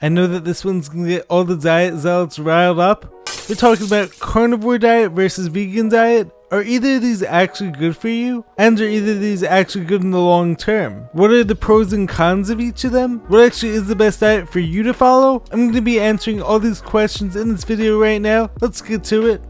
I know that this one's gonna get all the diet zealots riled up. We're talking about carnivore diet versus vegan diet. Are either of these actually good for you? And are either of these actually good in the long term? What are the pros and cons of each of them? What actually is the best diet for you to follow? I'm going to be answering all these questions in this video right now. Let's get to it.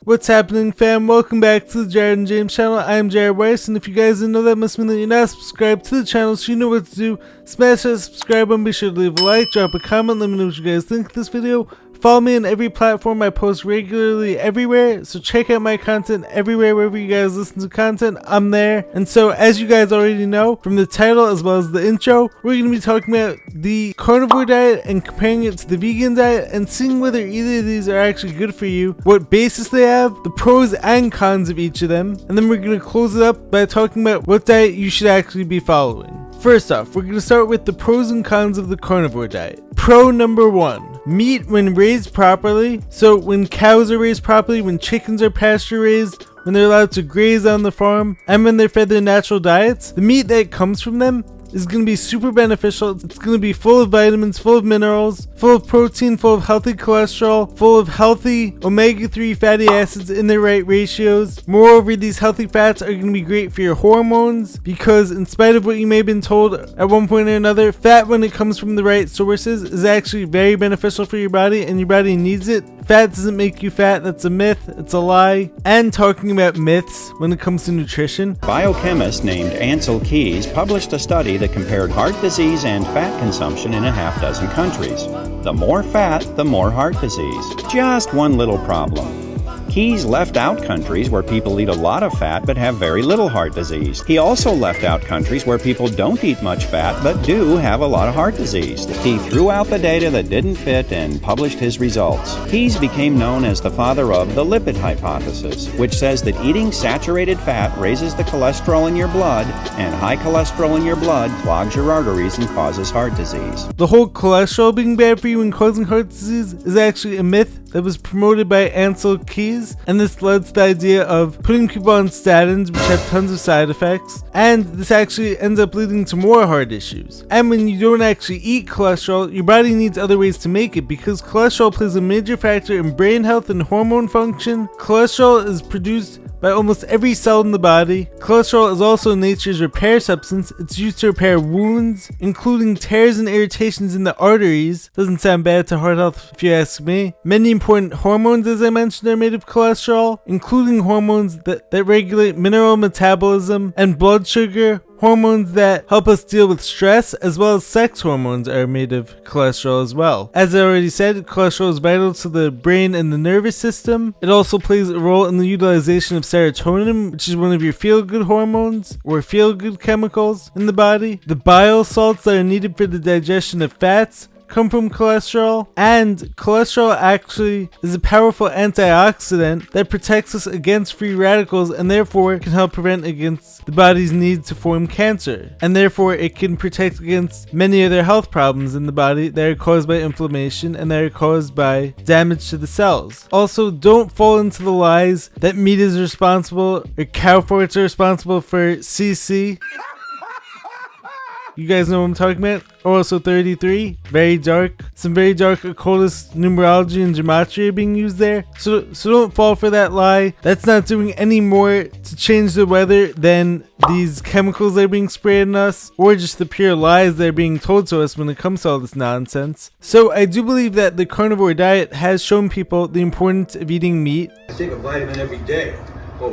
What's happening, fam? Welcome back to the Jared and James channel. I am Jared Weiss, and if you guys didn't know, that must mean that you're not subscribed to the channel, so you know what to do. Smash that subscribe button, be sure to leave a like, drop a comment, let me know what you guys think of this video. Follow me on every platform. I post regularly everywhere, so check out my content everywhere. Wherever you guys listen to content, I'm there. And so, as you guys already know from the title as well as the intro, we're going to be talking about the carnivore diet and comparing it to the vegan diet and seeing whether either of these are actually good for you, what basis they have, the pros and cons of each of them, and then we're going to close it up by talking about what diet you should actually be following. First off, we're going to start with the pros and cons of the carnivore diet. Pro number 1. Meat when raised properly. So when cows are raised properly, when chickens are pasture raised, when they're allowed to graze on the farm, and when they're fed their natural diets, the meat that comes from them is going to be super beneficial. It's going to be full of vitamins, full of minerals, full of protein, full of healthy cholesterol, full of healthy omega-3 fatty acids in the right ratios. Moreover, these healthy fats are going to be great for your hormones because in spite of what you may have been told at one point or another, fat when it comes from the right sources is actually very beneficial for your body and your body needs it. Fat doesn't make you fat. That's a myth. It's a lie. And talking about myths when it comes to nutrition. Biochemist named Ansel Keys published a study that compared heart disease and fat consumption in a half dozen countries. The more fat, the more heart disease. Just one little problem. Keys left out countries where people eat a lot of fat but have very little heart disease. He also left out countries where people don't eat much fat but do have a lot of heart disease. He threw out the data that didn't fit and published his results. Keys became known as the father of the lipid hypothesis, which says that eating saturated fat raises the cholesterol in your blood, and high cholesterol in your blood clogs your arteries and causes heart disease. The whole cholesterol being bad for you and causing heart disease is actually a myth that was promoted by Ansel Keys, and this led to the idea of putting people on statins, which have tons of side effects, and this actually ends up leading to more heart issues. And when you don't actually eat cholesterol, your body needs other ways to make it because cholesterol plays a major factor in brain health and hormone function. Cholesterol is produced by almost every cell in the body. Cholesterol is also nature's repair substance. It's used to repair wounds, including tears and irritations in the arteries. Doesn't sound bad to heart health if you ask me. Many important hormones, as I mentioned, are made of cholesterol, including hormones that regulate mineral metabolism and blood sugar. Hormones that help us deal with stress, as well as sex hormones, are made of cholesterol as well. As I already said, cholesterol is vital to the brain and the nervous system. It also plays a role in the utilization of serotonin, which is one of your feel-good hormones, or feel-good chemicals in the body. The bile salts that are needed for the digestion of fats come from cholesterol, and cholesterol actually is a powerful antioxidant that protects us against free radicals and therefore can help prevent against the body's need to form cancer, and therefore it can protect against many other health problems in the body that are caused by inflammation and that are caused by damage to the cells. Also, don't fall into the lies that meat is responsible or cow farts are responsible for CC. You guys know what I'm talking about? Also 33, very dark. Some very dark occultist numerology and gematria are being used there. So don't fall for that lie. That's not doing any more to change the weather than these chemicals that are being sprayed on us, or just the pure lies that are being told to us when it comes to all this nonsense. So I do believe that the carnivore diet has shown people the importance of eating meat. I take a vitamin every day.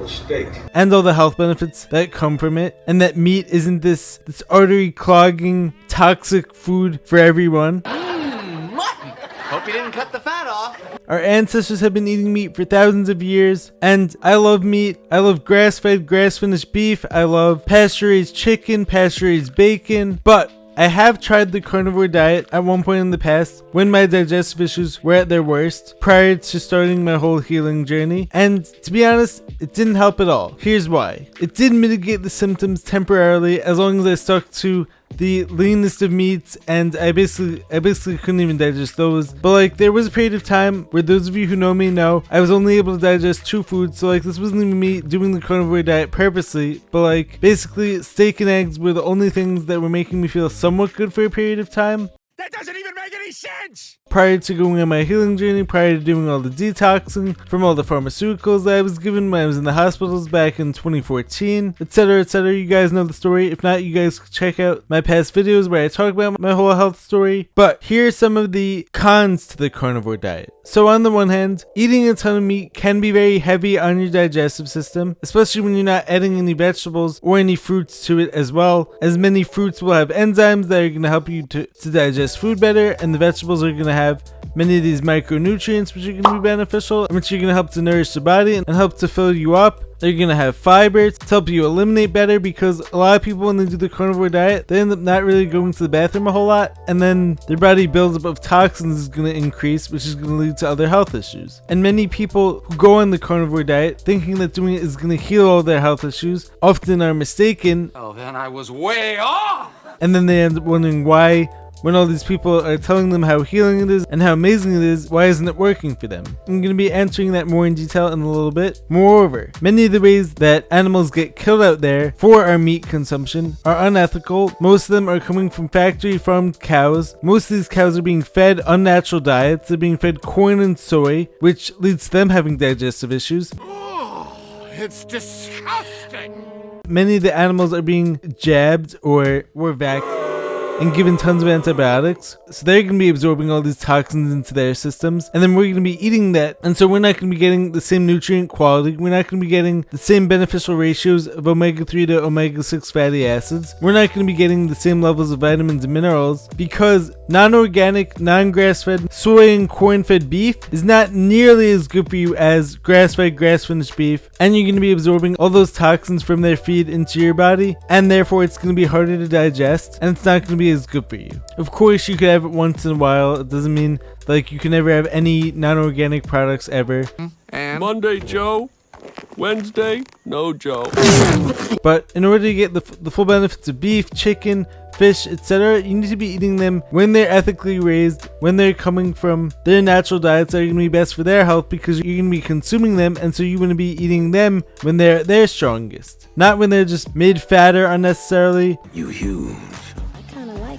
Steak. And all the health benefits that come from it, and that meat isn't this artery clogging toxic food for everyone. Mutton! Hope you didn't cut the fat off. Our ancestors have been eating meat for thousands of years, and I love meat. I love grass-fed, grass-finished beef. I love pasture-raised chicken, pasture-raised bacon, but I have tried the carnivore diet at one point in the past when my digestive issues were at their worst prior to starting my whole healing journey, and to be honest, it didn't help at all. Here's why. It did mitigate the symptoms temporarily as long as I stuck to the leanest of meats, and I basically couldn't even digest those. But like, there was a period of time where those of you who know me know I was only able to digest 2 foods. So like, this wasn't even me doing the carnivore diet purposely, but like, basically steak and eggs were the only things that were making me feel somewhat good for a period of time. That doesn't even make any sense! Prior to going on my healing journey, prior to doing all the detoxing from all the pharmaceuticals that I was given when I was in the hospitals back in 2014, etc, etc. You guys know the story. If not, you guys can check out my past videos where I talk about my whole health story. But here are some of the cons to the carnivore diet. So on the one hand, eating a ton of meat can be very heavy on your digestive system, especially when you're not adding any vegetables or any fruits to it as well, as many fruits will have enzymes that are going to help you to digest food better, and the vegetables are going to have many of these micronutrients which are going to be beneficial and which are going to help to nourish the body and help to fill you up. They're going to have fibers to help you eliminate better, because a lot of people, when they do the carnivore diet, they end up not really going to the bathroom a whole lot, and then their body buildup of toxins is going to increase, which is going to lead to other health issues. And many people who go on the carnivore diet thinking that doing it is going to heal all their health issues often are mistaken. Oh, then I was way off! And then they end up wondering why, when all these people are telling them how healing it is and how amazing it is, why isn't it working for them? I'm going to be answering that more in detail in a little bit. Moreover, many of the ways that animals get killed out there for our meat consumption are unethical. Most of them are coming from factory farmed cows. Most of these cows are being fed unnatural diets. They're being fed corn and soy, which leads to them having digestive issues. Oh, it's disgusting! Many of the animals are being jabbed or vaccinated and given tons of antibiotics, so they're going to be absorbing all these toxins into their systems, and then we're going to be eating that, and so we're not going to be getting the same nutrient quality, we're not going to be getting the same beneficial ratios of omega-3 to omega-6 fatty acids, we're not going to be getting the same levels of vitamins and minerals, because non-organic, non-grass-fed, soy and corn-fed beef is not nearly as good for you as grass-fed, grass-finished beef, and you're going to be absorbing all those toxins from their feed into your body, and therefore it's going to be harder to digest, and it's not going to be as good for you. Of course, you could have it once in a while. It doesn't mean like you can never have any non-organic products ever. And Monday, Joe. Wednesday, no Joe. But in order to get the full benefits of beef, chicken, fish, etc., you need to be eating them when they're ethically raised, when they're coming from their natural diets that are going to be best for their health, because you're going to be consuming them, and so you want to be eating them when they're their strongest, not when they're just made fatter unnecessarily. You huge.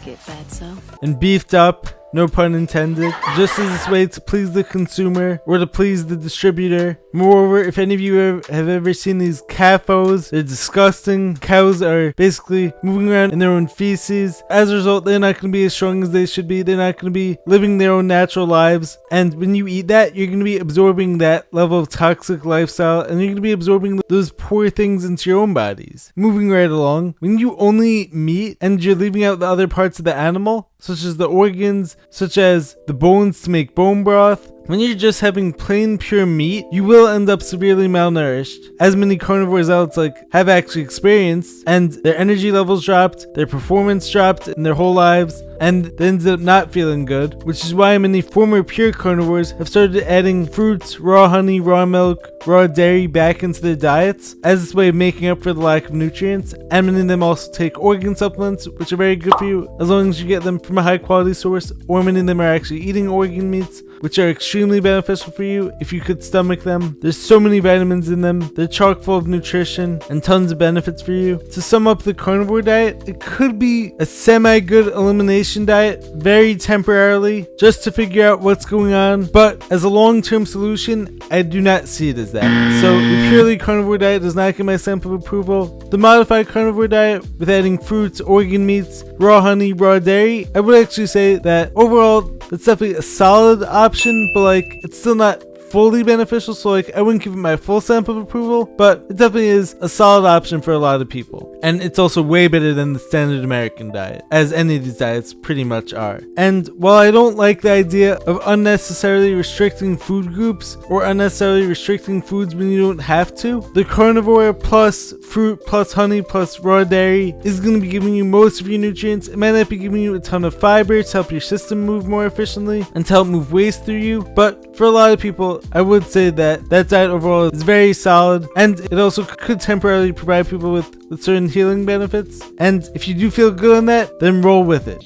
It, fatso. And beefed up, no pun intended, just as this way to please the consumer or to please the distributor. Moreover, if any of you have ever seen these CAFOs, they're disgusting. Cows are basically moving around in their own feces. As a result, they're not going to be as strong as they should be. They're not going to be living their own natural lives. And when you eat that, you're going to be absorbing that level of toxic lifestyle, and you're going to be absorbing those poor things into your own bodies. Moving right along, when you only eat meat and you're leaving out the other parts of the animal, such as the organs, such as the bones to make bone broth, when you're just having plain pure meat, you will end up severely malnourished, as many carnivores out have actually experienced, and their energy levels dropped, their performance dropped in their whole lives, and they ended up not feeling good, which is why many former pure carnivores have started adding fruits, raw honey, raw milk, raw dairy back into their diets as this way of making up for the lack of nutrients. And many of them also take organ supplements, which are very good for you as long as you get them from a high quality source, or many of them are actually eating organ meats, which are extremely beneficial for you if you could stomach them. There's so many vitamins in them, they're chock full of nutrition and tons of benefits for you. To sum up the carnivore diet, it could be a semi-good elimination diet, very temporarily, just to figure out what's going on, but as a long-term solution, I do not see it as that. So the purely carnivore diet does not get my stamp of approval. The modified carnivore diet, with adding fruits, organ meats, raw honey, raw dairy, I would actually say that overall, it's definitely a solid option, but it's still not fully beneficial, so I wouldn't give it my full stamp of approval, but it definitely is a solid option for a lot of people. And it's also way better than the standard American diet, as any of these diets pretty much are. And while I don't like the idea of unnecessarily restricting food groups or unnecessarily restricting foods when you don't have to, the carnivore plus fruit plus honey plus raw dairy is going to be giving you most of your nutrients. It might not be giving you a ton of fiber to help your system move more efficiently and to help move waste through you, but for a lot of people, overall, I would say that that diet overall is very solid, and it also could temporarily provide people with certain healing benefits. And if you do feel good on that, then roll with it.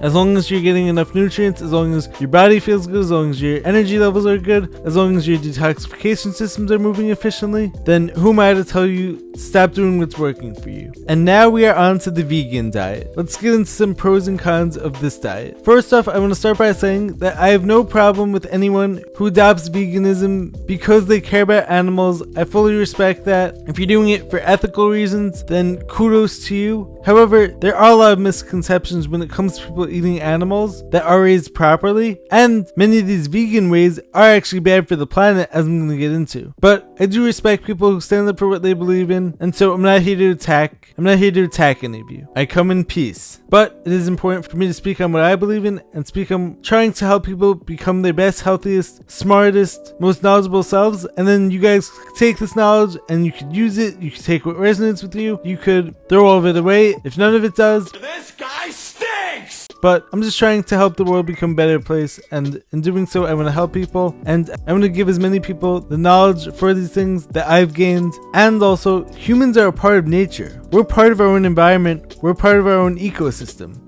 As long as you're getting enough nutrients, as long as your body feels good, as long as your energy levels are good, as long as your detoxification systems are moving efficiently, then who am I to tell you stop doing what's working for you? And now we are on to the vegan diet. Let's get into some pros and cons of this diet. First off, I want to start by saying that I have no problem with anyone who adopts veganism because they care about animals. I fully respect that. If you're doing it for ethical reasons, then kudos to you. However, there are a lot of misconceptions when it comes to people eating animals that are raised properly, and many of these vegan ways are actually bad for the planet, as I'm going to get into. But I do respect people who stand up for what they believe in, and so I'm not here to attack any of you. I come in peace. But it is important for me to speak on what I believe in and speak on trying to help people become their best, healthiest, smartest, most knowledgeable selves, and then you guys take this knowledge and you could use it, you could take what resonates with you, you could throw all of it away if none of it does. This guy stinks! But I'm just trying to help the world become a better place, and in doing so I want to help people, and I want to give as many people the knowledge for these things that I've gained. And also, humans are a part of nature. We're part of our own environment, we're part of our own ecosystem.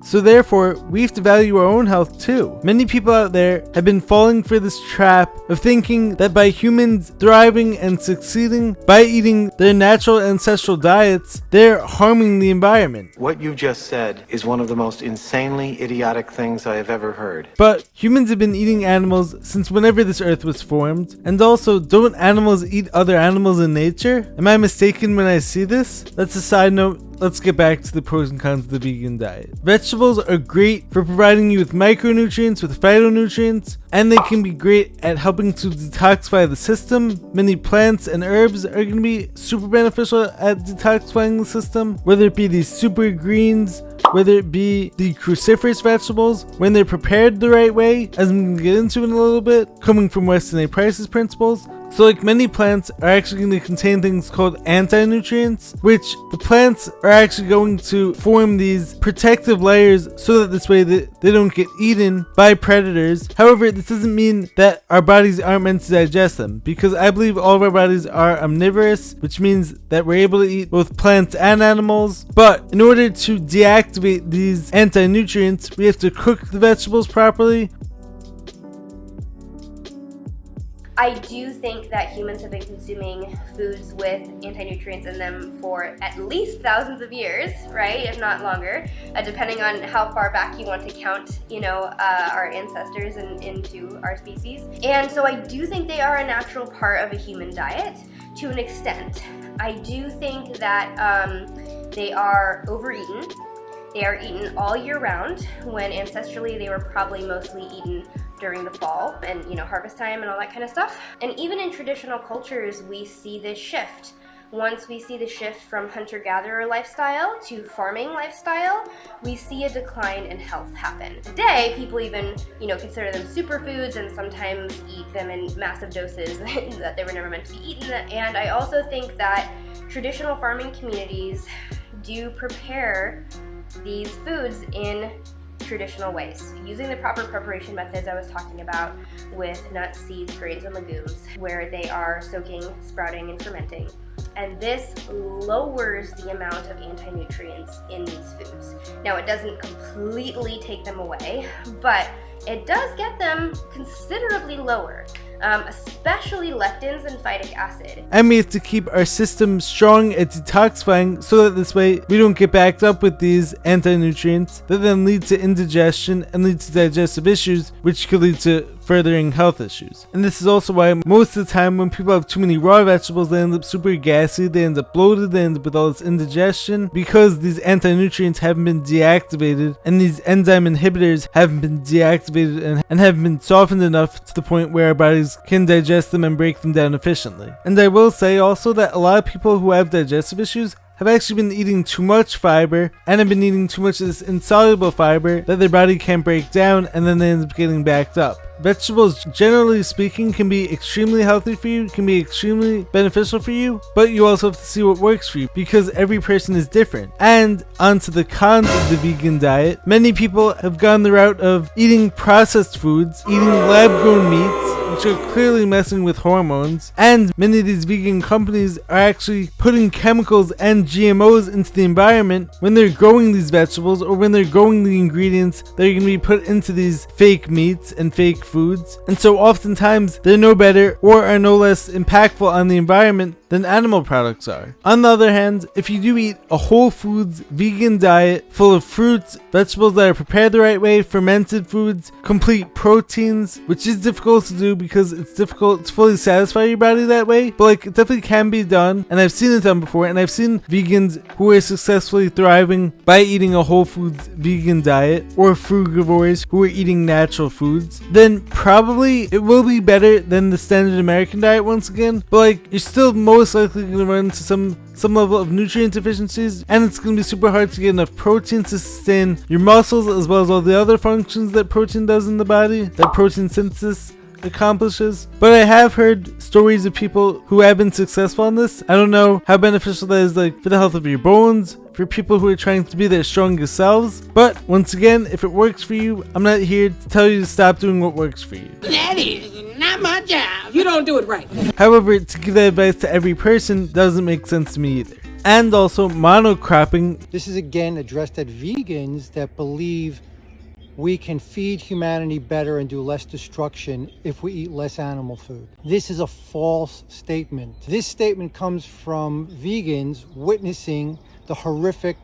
So therefore, we have to value our own health too. Many people out there have been falling for this trap of thinking that by humans thriving and succeeding by eating their natural ancestral diets, they're harming the environment. What you just said is one of the most insanely idiotic things I have ever heard. But humans have been eating animals since whenever this earth was formed. And also, don't animals eat other animals in nature? Am I mistaken when I see this? That's a side note. Let's get back to the pros and cons of the vegan diet. Vegetables are great for providing you with micronutrients, with phytonutrients, and they can be great at helping to detoxify the system. Many plants and herbs are going to be super beneficial at detoxifying the system, whether it be these super greens, whether it be the cruciferous vegetables, when they're prepared the right way, as I'm going to get into in a little bit, coming from Weston A. Price's principles. So like many plants are actually going to contain things called anti-nutrients, which the plants are actually going to form these protective layers so that this way they don't get eaten by predators. However, this doesn't mean that our bodies aren't meant to digest them, because I believe all of our bodies are omnivorous, which means that we're able to eat both plants and animals. But in order to deactivate these anti-nutrients, we have to cook the vegetables properly. I do think that humans have been consuming foods with anti-nutrients in them for at least thousands of years, right? If not longer, depending on how far back you want to count, our ancestors and into our species. And so I do think they are a natural part of a human diet to an extent. I do think that they are overeaten. They are eaten all year round, when ancestrally they were probably mostly eaten during the fall and harvest time and all that kind of stuff. And even in traditional cultures, we see this shift. Once we see the shift from hunter-gatherer lifestyle to farming lifestyle, we see a decline in health happen. Today, people even, consider them superfoods and sometimes eat them in massive doses that they were never meant to be eaten. And I also think that traditional farming communities do prepare these foods in traditional ways, using the proper preparation methods I was talking about with nuts, seeds, grains, and legumes, where they are soaking, sprouting, and fermenting. And this lowers the amount of anti-nutrients in these foods. Now, it doesn't completely take them away, but it does get them considerably lower, especially lectins and phytic acid. And we have to keep our system strong at detoxifying so that this way we don't get backed up with these anti-nutrients that then lead to indigestion and lead to digestive issues, which could lead to furthering health issues. And this is also why most of the time when people have too many raw vegetables, they end up super gassy, they end up bloated, they end up with all this indigestion, because these anti-nutrients haven't been deactivated and these enzyme inhibitors haven't been deactivated and haven't been softened enough to the point where our bodies can digest them and break them down efficiently. And I will say also that a lot of people who have digestive issues have actually been eating too much fiber and have been eating too much of this insoluble fiber that their body can't break down, and then they end up getting backed up. vegetables, generally speaking, can be extremely healthy for you, can be extremely beneficial for you, but you also have to see what works for you because every person is different. And onto the cons of the vegan diet, many people have gone the route of eating processed foods, eating lab-grown meats, which are clearly messing with hormones, and many of these vegan companies are actually putting chemicals and GMOs into the environment when they're growing these vegetables or when they're growing the ingredients that are going to be put into these fake meats and fake foods. And so oftentimes they're no better or are no less impactful on the environment than animal products are. On the other hand, if you do eat a whole foods vegan diet full of fruits, vegetables that are prepared the right way, fermented foods, complete proteins, which is difficult to do because it's difficult to fully satisfy your body that way, but like it definitely can be done, and I've seen it done before, and I've seen vegans who are successfully thriving by eating a whole foods vegan diet, or frugivores who are eating natural foods, then probably it will be better than the standard American diet once again, but like you're still most likely going to run into some level of nutrient deficiencies, and it's going to be super hard to get enough protein to sustain your muscles as well as all the other functions that protein does in the body, that protein synthesis accomplishes. But I have heard stories of people who have been successful on this. I don't know how beneficial that is, like for the health of your bones, for people who are trying to be their strongest selves. But once again, if it works for you, I'm not here to tell you to stop doing what works for you. That is not my job. You don't do it right. However, to give that advice to every person doesn't make sense to me either. And also monocropping. This is again addressed at vegans that believe we can feed humanity better and do less destruction if we eat less animal food. This is a false statement. This statement comes from vegans witnessing the horrific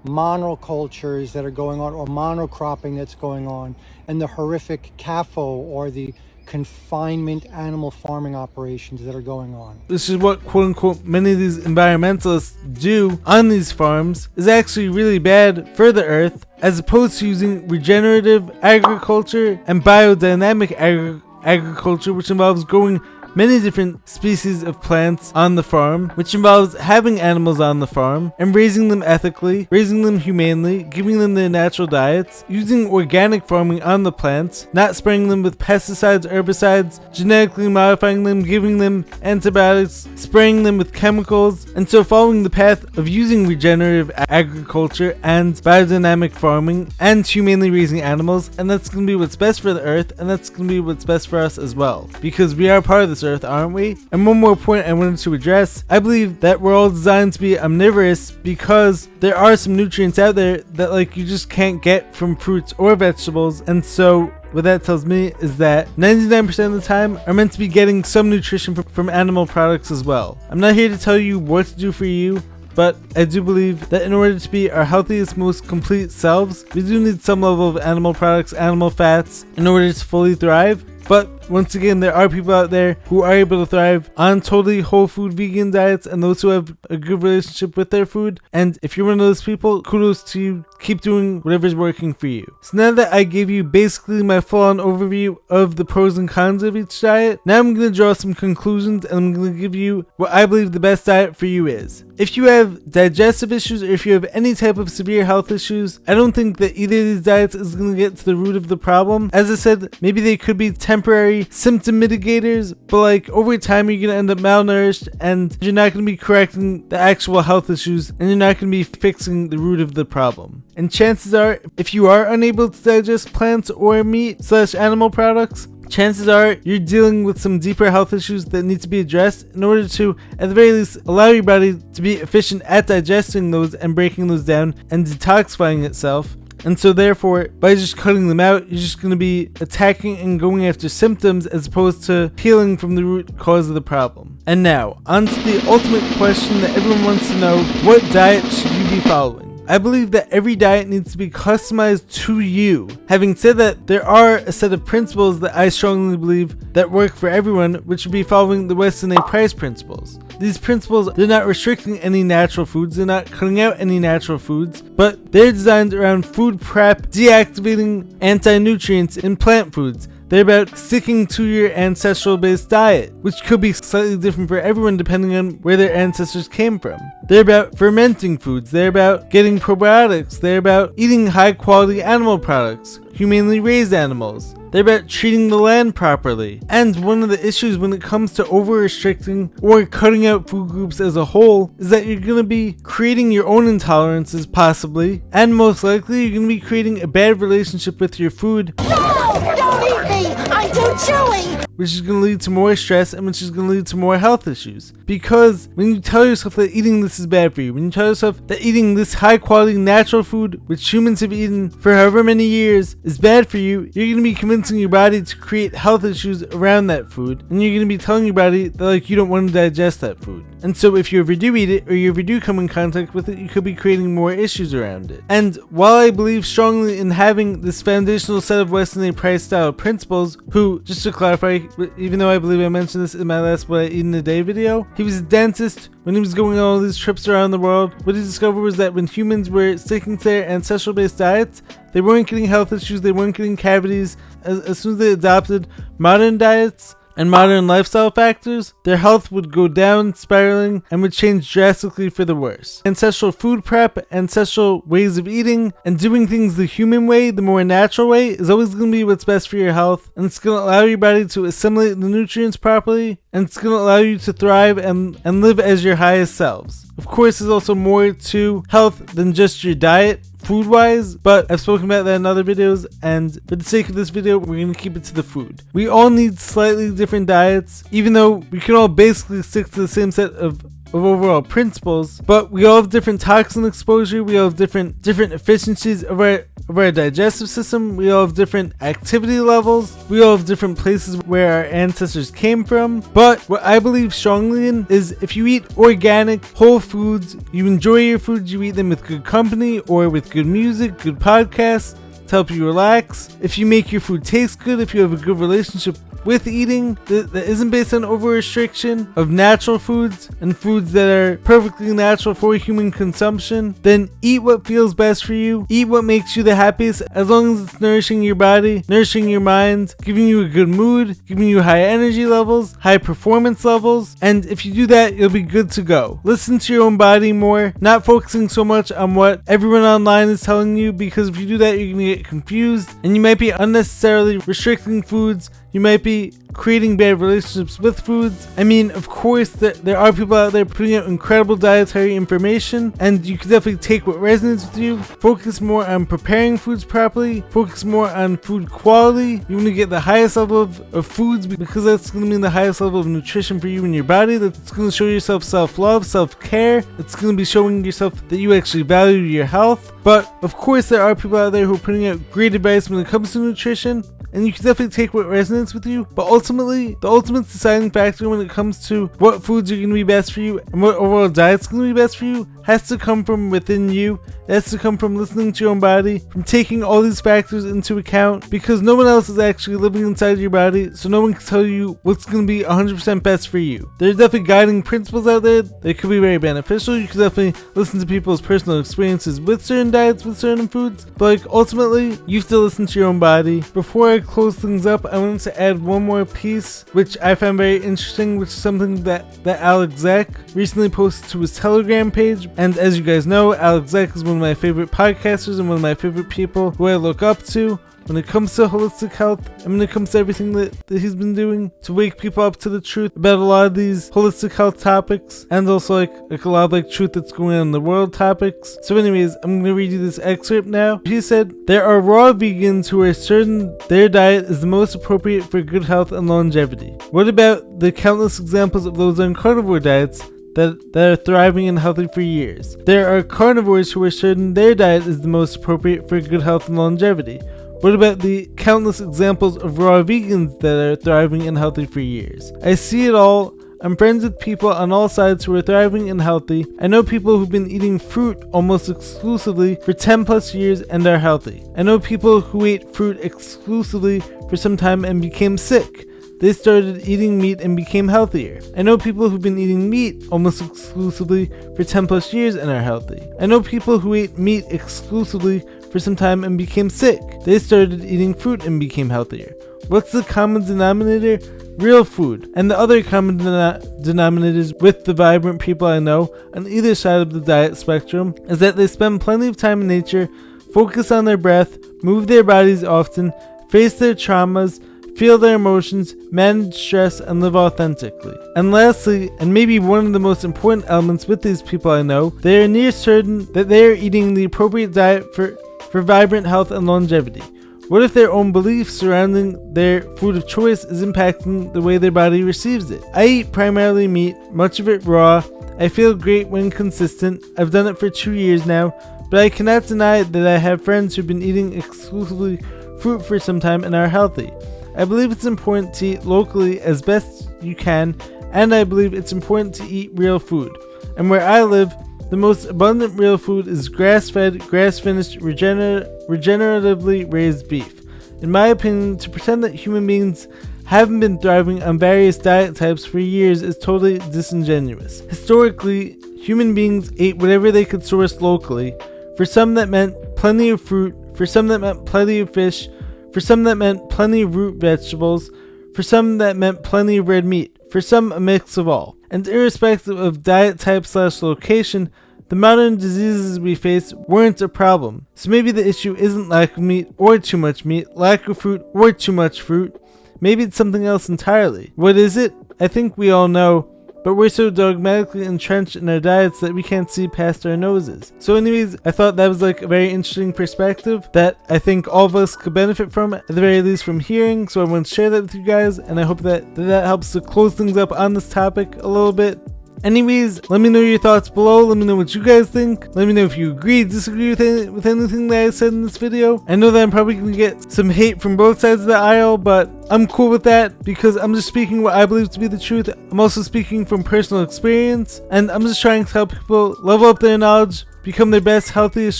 monocultures that are going on, or monocropping that's going on, and the horrific CAFO, or the confinement animal farming operations that are going on. This is what quote unquote many of these environmentalists do on these farms, is actually really bad for the earth, as opposed to using regenerative agriculture and biodynamic agriculture, which involves growing many different species of plants on the farm, which involves having animals on the farm and raising them ethically, raising them humanely, giving them their natural diets, using organic farming on the plants, not spraying them with pesticides, herbicides, genetically modifying them, giving them antibiotics, spraying them with chemicals, and so following the path of using regenerative agriculture and biodynamic farming and humanely raising animals. And that's going to be what's best for the earth, and that's going to be what's best for us as well, because we are part of this earth, aren't we? And one more point I wanted to address, I believe that we're all designed to be omnivorous because there are some nutrients out there that like you just can't get from fruits or vegetables. And so what that tells me is that 99% of the time are meant to be getting some nutrition from animal products as well. I'm not here to tell you what to do for you, but I do believe that in order to be our healthiest, most complete selves, we do need some level of animal products, animal fats, in order to fully thrive. But once again, there are people out there who are able to thrive on totally whole food vegan diets, and those who have a good relationship with their food. And if you're one of those people, kudos to you. Keep doing whatever's working for you. So now that I gave you basically my full-on overview of the pros and cons of each diet, now I'm going to draw some conclusions, and I'm going to give you what I believe the best diet for you is. If you have digestive issues, or if you have any type of severe health issues, I don't think that either of these diets is going to get to the root of the problem. As I said, maybe they could be temporary symptom mitigators, but like over time you're going to end up malnourished, and you're not going to be correcting the actual health issues, and you're not going to be fixing the root of the problem. And chances are, if you are unable to digest plants or meat / animal products, chances are you're dealing with some deeper health issues that need to be addressed in order to, at the very least, allow your body to be efficient at digesting those and breaking those down and detoxifying itself. And so therefore, by just cutting them out, you're just going to be attacking and going after symptoms as opposed to healing from the root cause of the problem. And now, on to the ultimate question that everyone wants to know: what diet should you be following? I believe that every diet needs to be customized to you. Having said that, there are a set of principles that I strongly believe that work for everyone, which would be following the Weston A. Price principles. These principles, they're not restricting any natural foods, they're not cutting out any natural foods, but they're designed around food prep, deactivating anti-nutrients in plant foods. They're about sticking to your ancestral-based diet, which could be slightly different for everyone depending on where their ancestors came from. They're about fermenting foods. They're about getting probiotics. They're about eating high-quality animal products, humanely raised animals, They're about treating the land properly. And one of the issues when it comes to over-restricting or cutting out food groups as a whole is that you're going to be creating your own intolerances possibly, and most likely you're going to be creating a bad relationship with your food. No! Don't eat me! I'm too chewy! Which is going to lead to more stress and which is going to lead to more health issues. Because when you tell yourself that eating this is bad for you, when you tell yourself that eating this high quality natural food which humans have eaten for however many years is bad for you, you're going to be convincing your body to create health issues around that food, and you're going to be telling your body that like you don't want to digest that food. And so if you ever do eat it or you ever do come in contact with it, you could be creating more issues around it. And while I believe strongly in having this foundational set of Weston A. Price style principles, who, just to clarify, even though I believe I mentioned this in my last What I Eat in a Day video, he was a dentist. When he was going on all these trips around the world, what he discovered was that when humans were sticking to their ancestral based diets, they weren't getting health issues, they weren't getting cavities. As soon as they adopted modern diets and modern lifestyle factors, their health would go down, spiraling, and would change drastically for the worse. Ancestral food prep, ancestral ways of eating, and doing things the human way, the more natural way, is always going to be what's best for your health, and it's going to allow your body to assimilate the nutrients properly, and it's going to allow you to thrive and live as your highest selves. Of course, there's also more to health than just your diet, food-wise, but I've spoken about that in other videos, and for the sake of this video, we're going to keep it to the food. We all need slightly different diets, even though we can all basically stick to the same set of overall principles, but we all have different toxin exposure, we all have different efficiencies of our digestive system, we all have different activity levels, we all have different places where our ancestors came from. But what I believe strongly in is if you eat organic, whole foods, you enjoy your foods, you eat them with good company or with good music, good podcasts to help you relax. If you make your food taste good, if you have a good relationship with eating that isn't based on over restriction of natural foods and foods that are perfectly natural for human consumption, then eat what feels best for you, eat what makes you the happiest, as long as it's nourishing your body, nourishing your mind, giving you a good mood, giving you high energy levels, high performance levels, and if you do that, you'll be good to go. Listen to your own body more, not focusing so much on what everyone online is telling you, because if you do that, you're going to get confused and you might be unnecessarily restricting foods. You might be creating bad relationships with foods. I mean, of course, there are people out there putting out incredible dietary information, and you can definitely take what resonates with you. Focus more on preparing foods properly. Focus more on food quality. You want to get the highest level of foods, because that's going to mean the highest level of nutrition for you and your body. That's going to show yourself self-love, self-care. It's going to be showing yourself that you actually value your health. But of course, there are people out there who are putting out great advice when it comes to nutrition, and you can definitely take what resonates with you, but ultimately, the ultimate deciding factor when it comes to what foods are going to be best for you and what overall diet's going to be best for you has to come from within you. It has to come from listening to your own body, from taking all these factors into account, because no one else is actually living inside your body, so no one can tell you what's going to be 100% best for you. There's definitely guiding principles out there that could be very beneficial. You can definitely listen to people's personal experiences with certain diets, with certain foods, but like ultimately, you have to listen to your own body. Before I close things up, I wanted to add one more piece, which I found very interesting, which is something that Alex Zach recently posted to his Telegram page. And as you guys know, Alex Zach is one of my favorite podcasters and one of my favorite people who I look up to when it comes to holistic health and when it comes to everything that he's been doing to wake people up to the truth about a lot of these holistic health topics, and also like a lot of truth that's going on in the world topics. So anyways, I'm going to read you this excerpt now. He said, "There are raw vegans who are certain their diet is the most appropriate for good health and longevity. What about the countless examples of those on carnivore diets that are thriving and healthy for years? There are carnivores who are certain their diet is the most appropriate for good health and longevity. What about the countless examples of raw vegans that are thriving and healthy for years? I see it all. I'm friends with people on all sides who are thriving and healthy. I know people who've been eating fruit almost exclusively for 10 plus years and are healthy. I know people who ate fruit exclusively for some time and became sick. They started eating meat and became healthier. I know people who've been eating meat almost exclusively for 10 plus years and are healthy. I know people who ate meat exclusively for some time and became sick. They started eating fruit and became healthier. What's the common denominator? Real food. And the other common denominators with the vibrant people I know on either side of the diet spectrum is that they spend plenty of time in nature, focus on their breath, move their bodies often, face their traumas, feel their emotions, manage stress, and live authentically. And lastly, and maybe one of the most important elements with these people I know, they are near certain that they are eating the appropriate diet for vibrant health and longevity. What if their own beliefs surrounding their food of choice is impacting the way their body receives it? I eat primarily meat, much of it raw. I feel great when consistent. I've done it for 2 years now, but I cannot deny that I have friends who've been eating exclusively fruit for some time and are healthy. I believe it's important to eat locally as best you can, and I believe it's important to eat real food. And where I live, the most abundant real food is grass-fed, grass-finished, regeneratively raised beef. In my opinion, to pretend that human beings haven't been thriving on various diet types for years is totally disingenuous. Historically, human beings ate whatever they could source locally. For some that meant plenty of fruit, for some that meant plenty of fish, for some that meant plenty of root vegetables, for some that meant plenty of red meat, for some a mix of all. And irrespective of diet type / location, the modern diseases we face weren't a problem. So maybe the issue isn't lack of meat or too much meat, lack of fruit or too much fruit. Maybe it's something else entirely. What is it? I think we all know, but we're so dogmatically entrenched in our diets that we can't see past our noses. So anyways, I thought that was like a very interesting perspective that I think all of us could benefit from, at the very least from hearing, so I want to share that with you guys, and I hope that helps to close things up on this topic a little bit. Anyways, let me know your thoughts below. Let me know what you guys think. Let me know if you agree, disagree with anything that I said in this video. I know that I'm probably going to get some hate from both sides of the aisle, but I'm cool with that because I'm just speaking what I believe to be the truth. I'm also speaking from personal experience, and I'm just trying to help people level up their knowledge, become their best, healthiest,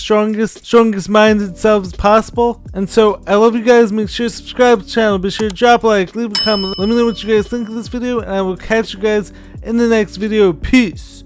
strongest minded selves possible. And so I love you guys. Make sure to subscribe to the channel. Be sure to drop a like, leave a comment. Let me know what you guys think of this video, and I will catch you guys in the next video. Peace.